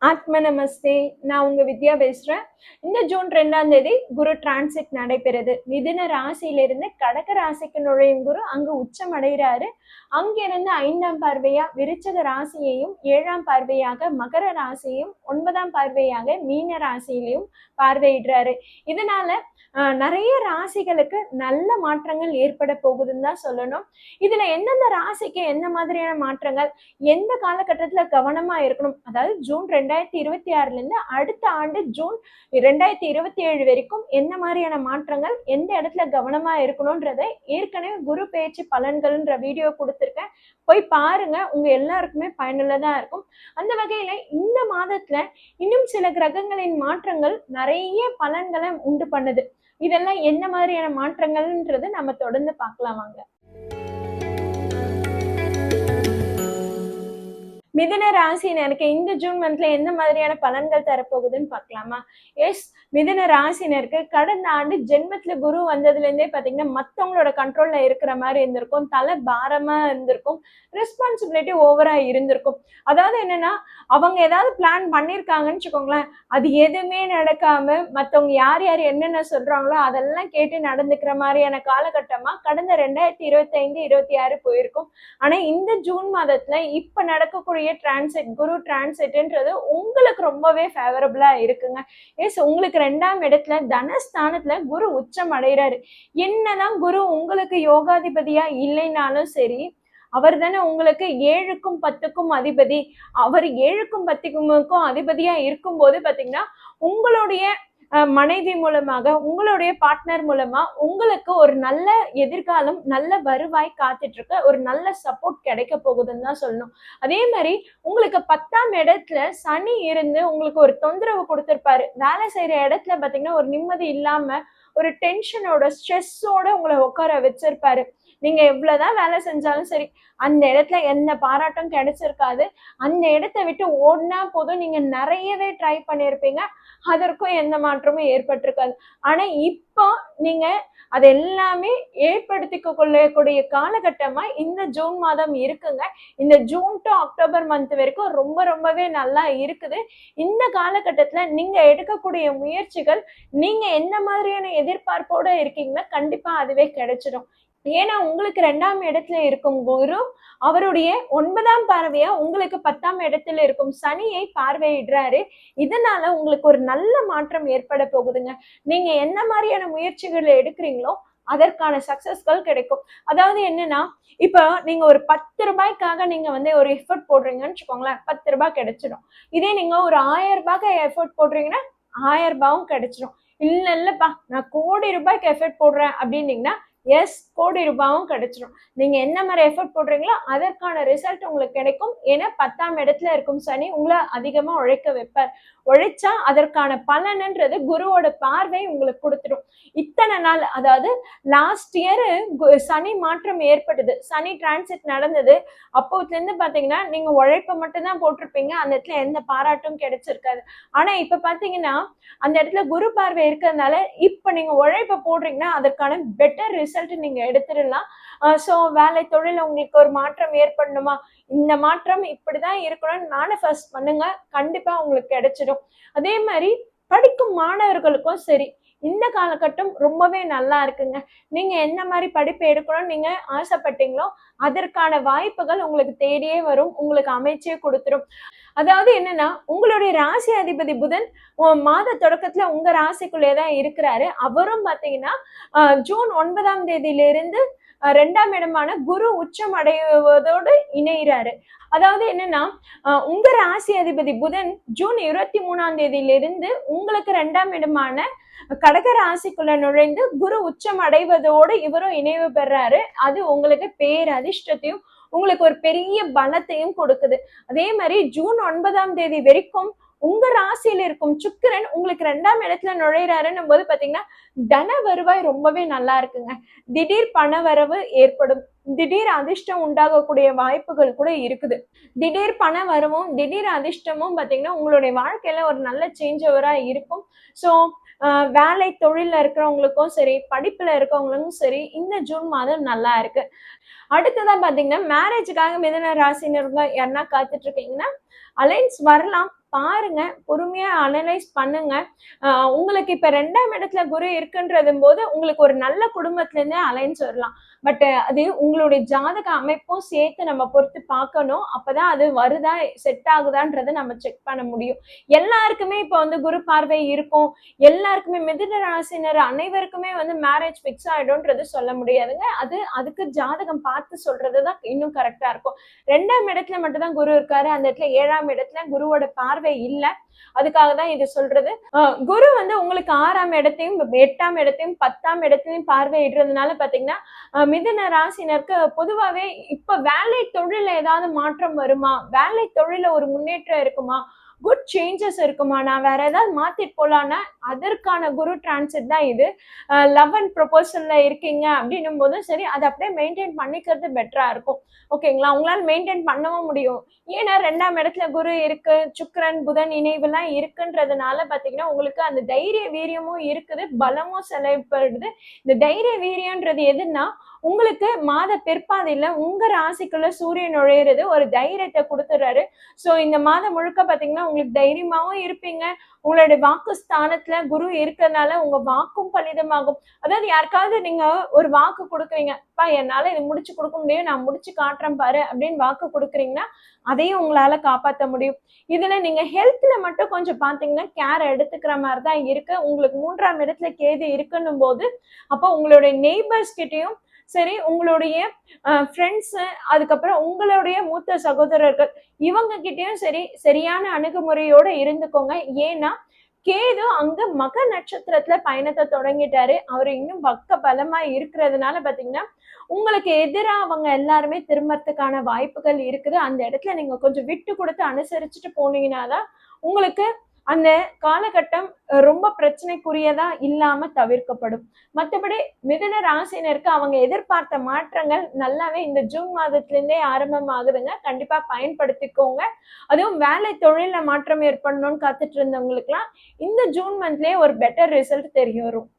ஆத்ம நமஸ்தே. நான் உங்க வித்யா பேசுறேன். இந்த ஜூன் 2ஆம் தேதி குரு டிரான்சிட் நடைபெறுது. மிதுன ராசியிலிருந்து கடக ராசிக்கு நுழையும் குரு அங்கு உச்சம் அடைகிறாரு. அங்கிருந்து 5ஆம் பார்வையா விருச்சக ராசியையும், 7ஆம் பார்வையாக மகர ராசியையும், 9ஆம் பார்வையாக மீன ராசியிலையும் பார்வையிடுறாரு. இதனால நிறைய ராசிகளுக்கு நல்ல மாற்றங்கள் ஏற்பட போகுதுன்னு தான் சொல்லணும். இதுல எந்தெந்த ராசிக்கு எந்த மாதிரியான மாற்றங்கள், எந்த காலகட்டத்துல கவனமா இருக்கணும், அதாவது ஜூன் 2026 இருந்து அடுத்த ஆண்டு ஜூன் 2027 வரைக்கும் என்ன மாதிரியான மாற்றங்கள், எந்த இடத்துல கவனமா இருக்கணும்ன்றதை ஏற்கனவே குரு பெயர்ச்சி பலன்கள்ன்ற வீடியோ கொடுத்துருக்கேன். போய் பாருங்க, உங்க எல்லாருக்குமே பயனுள்ளதா இருக்கும். அந்த வகையில இந்த மாதத்துல இன்னும் சில கிரகங்களின் மாற்றங்கள் நிறைய பலன்களை உண்டு பண்ணுது. இதெல்லாம் என்ன மாதிரியான மாற்றங்கள்ன்றது நம்ம தொடர்ந்து பார்க்கலாம் வாங்க. மிதுன ராசினருக்கு இந்த ஜூன் மந்த்ல எந்த மாதிரியான பலன்கள் தரப்போகுதுன்னு பார்க்கலாமா? எஸ், மிதுன ராசினருக்கு கடந்த ஆண்டு ஜென்மத்துல குரு வந்ததுல இருந்தே பாத்தீங்கன்னா மத்தவங்களோட கண்ட்ரோல்ல இருக்கிற மாதிரி இருந்திருக்கும், தலை பாரமா இருந்திருக்கும், ரெஸ்பான்சிபிலிட்டி ஓவரா இருந்திருக்கும். அதாவது என்னன்னா, அவங்க ஏதாவது பிளான் பண்ணிருக்காங்கன்னு வச்சுக்கோங்களேன், அது எதுவுமே நடக்காம மத்தவங்க யார் யார் என்னென்ன சொல்றாங்களோ அதெல்லாம் கேட்டு நடந்துக்கிற மாதிரியான காலகட்டமா கடந்த 2025-26 போயிருக்கும். ஆனா இந்த ஜூன் மாதத்துல இப்ப நடக்கக்கூடிய டிரான்சிட், குரு டிரான்சிட்ன்றது உங்களுக்கு ரொம்பவே ஃபேவரபிளா இருக்குங்க. எஸ், உங்களுக்கு 2ஆம் இடத்துல தனஸ்தானத்துல குரு உச்சம் அடைகிறாரு. என்னதான் குரு உங்களுக்கு யோகாதிபதியா இல்லைனாலும் சரி, அவர் தானே உங்களுக்கு 7க்கும் 10க்கும் அதிபதி. அவர் 7க்கும் 10க்கும் அதிபதியா இருக்கும் போது பாத்தீங்கன்னா உங்களுடைய மனைவி மூலமாக, உங்களுடைய பார்ட்னர் மூலமா உங்களுக்கு ஒரு நல்ல எதிர்காலம், நல்ல வருவாய் காத்துட்டு இருக்க, ஒரு நல்ல சப்போர்ட் கிடைக்க போகுதுன்னு தான் சொல்லணும். அதே மாதிரி உங்களுக்கு 10ஆம் இடத்துல சனி இருந்து உங்களுக்கு ஒரு தொந்தரவு கொடுத்திருப்பாரு. வேலை செய்யற இடத்துல பாத்தீங்கன்னா ஒரு நிம்மதி இல்லாம, ஒரு டென்ஷனோட, ஸ்ட்ரெஸ்ஸோட உங்களை உட்கார வச்சிருப்பாரு. நீங்க எவ்வளவுதான் வேலை செஞ்சாலும் சரி, அந்த இடத்துல எந்த பாராட்டும் கிடைச்சிருக்காது. அந்த இடத்த விட்டு ஓடினா போதும், நீங்க நிறையவே ட்ரை பண்ணியிருப்பீங்க, அதற்கும் எந்த மாற்றமும் ஏற்பட்டிருக்காது. ஆனா இப்போ நீங்க அது எல்லாமே ஏற்படுத்திக்க கொள்ளக்கூடிய காலகட்டமா இந்த ஜூன் மாதம் இருக்குங்க. இந்த ஜூன் டு அக்டோபர் மந்த் வரைக்கும் ரொம்பவே நல்லா இருக்குது. இந்த காலகட்டத்துல நீங்க எடுக்கக்கூடிய முயற்சிகள், நீங்க என்ன மாதிரியான எதிர்பார்ப்போட இருக்கீங்கன்னா கண்டிப்பா அதுவே கிடைச்சிடும். ஏன்னா உங்களுக்கு 2ஆம் இடத்துல இருக்கும் குரு அவருடைய 9ஆம் பார்வையா உங்களுக்கு 10ஆம் இடத்துல இருக்கும் சனியை பார்வையிடுறாரு. இதனால உங்களுக்கு ஒரு நல்ல மாற்றம் ஏற்பட போகுதுங்க. நீங்க என்ன மாதிரியான முயற்சிகள் எடுக்கிறீங்களோ அதற்கான சக்சஸ்கள் கிடைக்கும். அதாவது என்னன்னா, இப்ப நீங்க ஒரு 10 ரூபாய்க்காக நீங்க ஒரு எஃபர்ட் போடுறீங்கன்னு வச்சுக்கோங்களேன், 10 ரூபாய் கிடைச்சிடும். இதே நீங்க ஒரு 1000 ரூபாய்க்கு எஃபர்ட் போடுறீங்கன்னா 1000 ரூபாயும் கிடைச்சிடும். இல்லப்பா நான் கோடி ரூபாய்க்கு எஃபர்ட் போடுறேன் அப்படின்னீங்கன்னா எஸ், கோடி ரூபாயும் கிடைச்சிடும். நீங்க என்ன மாதிரி எஃபர்ட் போடுறீங்களோ அதற்கான ரிசல்ட் உங்களுக்கு கிடைக்கும். ஏன்னா 10ஆம் இடத்துல இருக்கும் சனி உங்களை அதிகமா உழைக்க வைப்பார். உழைச்சா அதற்கான பலன்ன்றது குருவோட பார்வை உங்களுக்கு கொடுத்துடும். இத்தனை நாள், அதாவது லாஸ்ட் இயர் சனி மாற்றம் ஏற்பட்டது, சனி டிரான்சிட் நடந்தது. அப்போதுல இருந்து பாத்தீங்கன்னா நீங்க உழைப்பை மட்டும் தான் போட்டிருப்பீங்க, அந்த இடத்துல எந்த பாராட்டும் கிடைச்சிருக்காது. ஆனா இப்ப பாத்தீங்கன்னா அந்த இடத்துல குரு பார்வை இருக்கிறதுனால இப்ப நீங்க உழைப்பை போடுறீங்கன்னா அதற்கான பெட்டர் ரிசல்ட் நீங்க எடுத்துடலாம். சோ வேலை தொழில் உங்களுக்கு ஒரு மாற்றம் ஏற்படணுமா, இந்த மாற்றம் இப்படிதான் இருக்கணும்னு மேனிஃபெஸ்ட் பண்ணுங்க, கண்டிப்பா உங்களுக்கு கிடைச்சிடும். அதே மாதிரி படிக்கும் மாணவர்களுக்கும் சரி, இந்த காலகட்டம் ரொம்பவே நல்லா இருக்குங்க. நீங்க என்ன மாதிரி படிப்பு எடுக்கணும்னு நீங்க ஆசைப்பட்டீங்களோ அதற்கான வாய்ப்புகள் உங்களுக்கு தேடியே வரும், உங்களுக்கு அமைச்சே கொடுத்துரும். அதாவது என்னன்னா, உங்களுடைய ராசி அதிபதி புதன் மாத தொடக்கத்துல உங்க ராசிக்குள்ளேதான் இருக்கிறாரு. அவரும் பாத்தீங்கன்னா ஜூன் 9ஆம் தேதியிலிருந்து 2ஆம் இடமான குரு உச்சம் அடைவதோடு இணைகிறாரு. அதாவது என்னன்னா, உங்க ராசி அதிபதி புதன் ஜூன் 23ஆம் தேதியிலிருந்து உங்களுக்கு 2ஆம் இடமான கடக ராசிக்குள்ள நுழைந்து குரு உச்சம் அடைவதோடு இவரும் இணைவு பெறாரு. அது உங்களுக்கு பேரதிர்ஷ்டத்தையும் உங்களுக்கு ஒரு பெரிய பலத்தையும் கொடுக்குது. அதே மாதிரி ஜூன் 9ஆம் தேதி வரைக்கும் உங்க ராசியில இருக்கும் சுக்கிரன் உங்களுக்கு 2ஆம் இடத்துல நுழைறாருன்னும் போது பாத்தீங்கன்னா தன வருவாய் ரொம்பவே நல்லா இருக்குங்க. திடீர் பண வரவு ஏற்படும், திடீர் அதிர்ஷ்டம் உண்டாகக்கூடிய வாய்ப்புகள் கூட இருக்குது. திடீர் பண வரவும் திடீர் அதிர்ஷ்டமும் பாத்தீங்கன்னா உங்களுடைய வாழ்க்கையில ஒரு நல்ல சேஞ்ச் ஓவரா இருக்கும். ஸோ வேலை தொழில இருக்கிறவங்களுக்கும் சரி, படிப்புல இருக்கவங்களுக்கும் சரி, இந்த ஜூன் மாதம் நல்லா இருக்கு. அடுத்ததான் பாத்தீங்கன்னா மேரேஜுக்காக மிதுன ராசினருங்க யாருன்னா காத்துட்டு இருக்கீங்கன்னா அலைன்ஸ் வரலாம், பாருங்க, பொறுமையா அனலைஸ் பண்ணுங்க. உங்களுக்கு இப்ப 2ஆம் இடத்துல குரு இருக்குன்றது போது உங்களுக்கு ஒரு நல்ல குடும்பத்துல இருந்தே அலைன்ஸ் வரலாம். பட் அது உங்களுடைய ஜாதக அமைப்பும் சேர்த்து நம்ம பொறுத்து பார்க்கணும். அப்பதான் அது வருதா, செட் ஆகுதான்றத நம்ம செக் பண்ண முடியும். எல்லாருக்குமே இப்ப வந்து குரு பார்வை இருக்கும், எல்லாருக்குமே மிதுன ராசினர் அனைவருக்குமே வந்து மேரேஜ் ஃபிக்ஸ் ஆயிடும்ன்றது சொல்ல முடியாதுங்க. அதுக்கு ஜாதகம் பார்த்து சொல்றதுதான் இன்னும் கரெக்டா இருக்கும். 2ஆம் இடத்துல மட்டும் தான் குரு இருக்காரு, அந்த இடத்துல 7ஆம் இடத்துல குருவோட பார்வை இல்ல. அதுக்காக தான் இது சொல்றது. குரு வந்து உங்களுக்கு 6ஆம் இடத்தையும் 8ஆம் இடத்தையும் 10ஆம் இடத்தையும் பார்வையிடுறதுனால பாத்தீங்கன்னா மிதுன ராசினருக்கு பொதுவாவே இப்ப வேலை தொழில ஏதாவது மாற்றம் வருமா, வேலை தொழில ஒரு முன்னேற்றம் இருக்குமா, குட் சேஞ்சஸ் இருக்குமா, நான் வேற ஏதாவது மாத்திட்டு போலான்னா அதற்கான குரு டிரான்சிட் தான் இது. லவ் அண்ட் ப்ரொபோசல்ல இருக்கீங்க அப்படின்னும் போதும் சரி, அதை அப்படியே மெயின்டைன் பண்ணிக்கிறது பெட்டரா இருக்கும். ஓகேங்களா? உங்களால மெயின்டைன் பண்ணவும் முடியும். ஏன்னா 2ஆம் இடத்துல குரு இருக்கு, சுக்கிரன் புதன் இணைவுலாம் இருக்குன்றதுனால பாத்தீங்கன்னா உங்களுக்கு அந்த தைரிய வீரியமும் இருக்குது, பலமும் செலவுப்படுது. இந்த தைரிய வீரியம்ன்றது எதுன்னா உங்களுக்கு மாத பிற்பாதையில உங்க ராசிக்குள்ள சூரியன் நுழையிறது ஒரு தைரியத்தை கொடுத்துறாரு. சோ இந்த மாதம் முழுக்க பாத்தீங்கன்னா உங்களுக்கு தைரியமாவும் இருப்பீங்க. உங்களுடைய வாக்கு ஸ்தானத்துல குரு இருக்கிறதுனால உங்க வாக்கும் பலிதமாகும். அதாவது யாருக்காவது நீங்க ஒரு வாக்கு கொடுக்குறீங்க, அப்பா என்னால இது முடிச்சு கொடுக்க முடியும், நான் முடிச்சு காட்டுறேன் பாரு அப்படின்னு வாக்கு கொடுக்குறீங்கன்னா அதையும் உங்களால காப்பாற்ற முடியும். இதுல நீங்க ஹெல்த்ல மட்டும் கொஞ்சம் பாத்தீங்கன்னா கேர் எடுத்துக்கிற மாதிரிதான் இருக்கு. உங்களுக்கு 3ஆம் இடத்துல கேது இருக்குன்னும் போது அப்போ உங்களுடைய நெய்பர்ஸ் கிட்டயும் சரி, உங்களுடைய ஃப்ரெண்ட்ஸ், அதுக்கப்புறம் உங்களுடைய மூத்த சகோதரர்கள் இவங்க கிட்டயும் சரி சரியான அணுகுமுறையோட இருந்துக்கோங்க. ஏன்னா கேது அங்க மக நட்சத்திரத்துல பயணத்தை தொடங்கிட்டாரு. அவர் இன்னும் பக்க பலமா இருக்கிறதுனால பாத்தீங்கன்னா உங்களுக்கு எதிரா அவங்க எல்லாருமே திரும்பறதுக்கான வாய்ப்புகள் இருக்குது. அந்த இடத்துல நீங்க கொஞ்சம் விட்டு கொடுத்து அனுசரிச்சுட்டு போனீங்கன்னாதான் உங்களுக்கு அந்த காலகட்டம் ரொம்ப பிரச்சனைக்குரியதா இல்லாம தவிர்க்கப்படும். மற்றபடி மிதுன ராசினருக்கு அவங்க எதிர்பார்த்த மாற்றங்கள் நல்லாவே இந்த ஜூன் மாதத்துல இருந்தே ஆரம்பமாகுதுங்க. கண்டிப்பா பயன்படுத்திக்கோங்க. அதுவும் வேலை தொழில மாற்றம் ஏற்படணும்னு காத்துட்டு இருந்தவங்களுக்குலாம் இந்த ஜூன் மந்த்லயே ஒரு பெட்டர் ரிசல்ட் தெரிய வரும்.